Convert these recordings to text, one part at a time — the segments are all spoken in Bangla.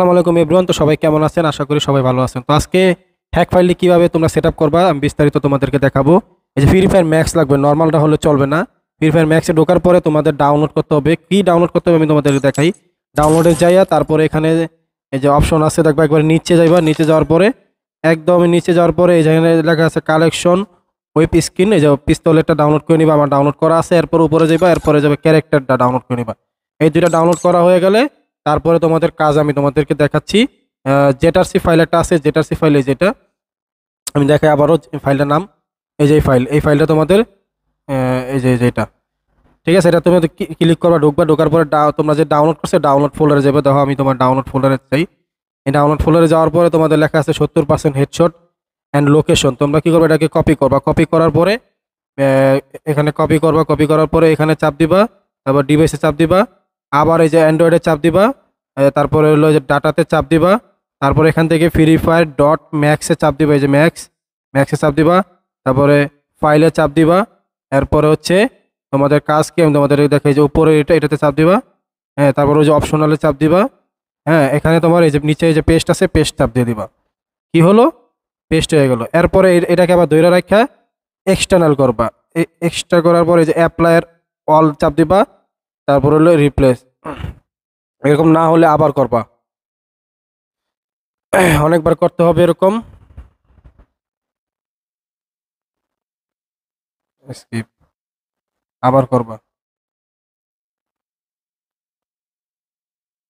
আসসালামু আলাইকুম এভরিওয়ান। তো সবাই কেমন আছেন? আশা করি সবাই ভালো আছেন। তো আজকে হ্যাক ফাইলটি কিভাবে তোমরা সেটআপ করবা আমি বিস্তারিত তোমাদেরকে দেখাবো। এই যে ফ্রি ফায়ার ম্যাক্স লাগবে, নর্মালটা হলে চলবে না। ফ্রি ফায়ার ম্যাক্সে ঢোকার পরে তোমাদের ডাউনলোড করতে হবে। কি ডাউনলোড করতে হবে আমি তোমাদেরকে দেখাই। ডাউনলোডে যাইয়া তারপরে এখানে এই যে অপশন আছে দেখবা, একবার নিচে যাইবা, নিচে যাওয়ার পরে একদম নিচে যাওয়ার পরে এই যেখানে লেখা আছে কালেকশন ওয়েব স্ক্রিন, এই যে পিস্তলেরটা ডাউনলোড করে নিবা, আমার ডাউনলোড করা আছে। এরপর উপরে যাইবা, এরপরে যাবে ক্যারেক্টারটা ডাউনলোড করে নিবা। এই দুইটা ডাউনলোড করা হয়ে গেলে তারপরে তোমাদের কাজ আমি তোমাদেরকে দেখাচ্ছি। জেটারসি ফাইল একটা আছে, জেটারসি ফাইল এই যেটা আমি দেখাই আবারও ফাইলটার নাম। এই যে এই ফাইলটা তোমাদের এই যে এটা ঠিক আছে। এটা তুমি ক্লিক করবা, ঢুকবা, ঢোকার পরে তোমরা যে ডাউনলোড করছে ডাউনলোড ফোল্ডারে যাবে। দেখো আমি তোমার ডাউনলোড ফোল্ডারে চাই। এই ডাউনলোড ফোল্ডারে যাওয়ার পরে তোমাদের লেখা আছে 70% হেডশট অ্যান্ড লোকেশন। তোমরা কি করবে, এটাকে কপি করবা। কপি করার পরে এখানে কপি করবা। কপি করার পরে এখানে চাপ দিবা, তারপর ডিভাইসে চাপ দিবা, আবার এই যে অ্যান্ড্রয়েডে চাপ দিবা, তারপরে হলো যে ডাটাতে চাপ দিবা, তারপরে এখান থেকে ফ্রি ফায়ার ডট ম্যাক্সে চাপ দিবা। এই যে ম্যাক্সে চাপ দিবা, তারপরে ফাইলে চাপ দিবা। এরপরে হচ্ছে তোমাদের কাজ কি আমি তোমাদের দেখাই, যে উপরে এটাতে চাপ দিবা। হ্যাঁ, তারপরে ওই যে অপশনালে চাপ দিবা। হ্যাঁ, এখানে তোমার এই যে নিচে এই যে পেস্ট আছে, পেস্ট চাপ দিয়ে দিবা। কি হলো, পেস্ট হয়ে গেল। এরপরে এটাকে আবার ধরে রাখা এক্সটার্নাল করবা। এক্সট্রা করার পরে যে অ্যাপ্লাইয়ের অল চাপ দিবা, তারপর হলো রিপ্লেস। এরকম না হলে আবার করবা, অনেকবার করতে হবে এরকম। স্কিপ, আবার করবা।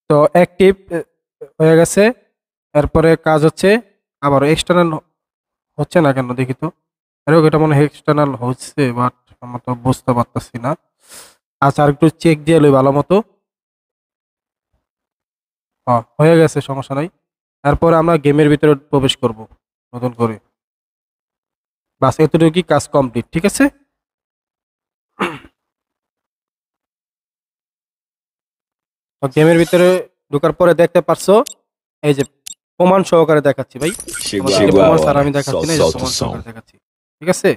তো অ্যাক্টিভ হয়ে গেছে। এরপরে কাজ হচ্ছে আবার এক্সটার্নাল হচ্ছে না কেন দেখি তো। এরকম এটা মনে হয় এক্সটার্নাল হচ্ছে, বাট আমরা তো বুঝতে পারতেছি না। আচ্ছা, আর একটু চেক দিয়ে লই ভালো মতো। হয়ে গেছে, সমস্যা নাই। তারপরে আমরা গেমের ভিতরে প্রবেশ করব নতুন করে। বাস এতটুকু কি কাজ কমপ্লিট, ঠিক আছে। তো গেমের ভিতরে ঢোকার পরে দেখতে পারছো এই যে প্রমাণ সহকারে দেখাচ্ছি ভাই। Chegou তোমাদেরকে a প্রমাণ hora, ছাড়া আমি দেখাচ্ছি না, এই যে solta o প্রমাণ som. সহকারে দেখাচ্ছি, ঠিক আছে।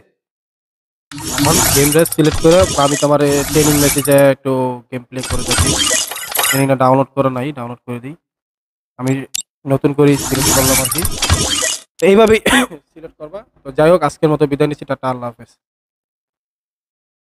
এখন গেম রেস সিলেক্ট করে আমি তোমার ট্রেনিং ম্যাচে যাই, একটু গেম প্লে করে দেখি। ট্রেনিংটা ডাউনলোড করা নাই, ডাউনলোড করে দিই। আমি নতুন করে সিলেক্ট করলাম আর কি। তো এইভাবেই সিলেক্ট করবা। তো যাই হোক, আজকের মতো বিদায় নিচ্ছি। টাটা, আল্লাহ হাফেজ।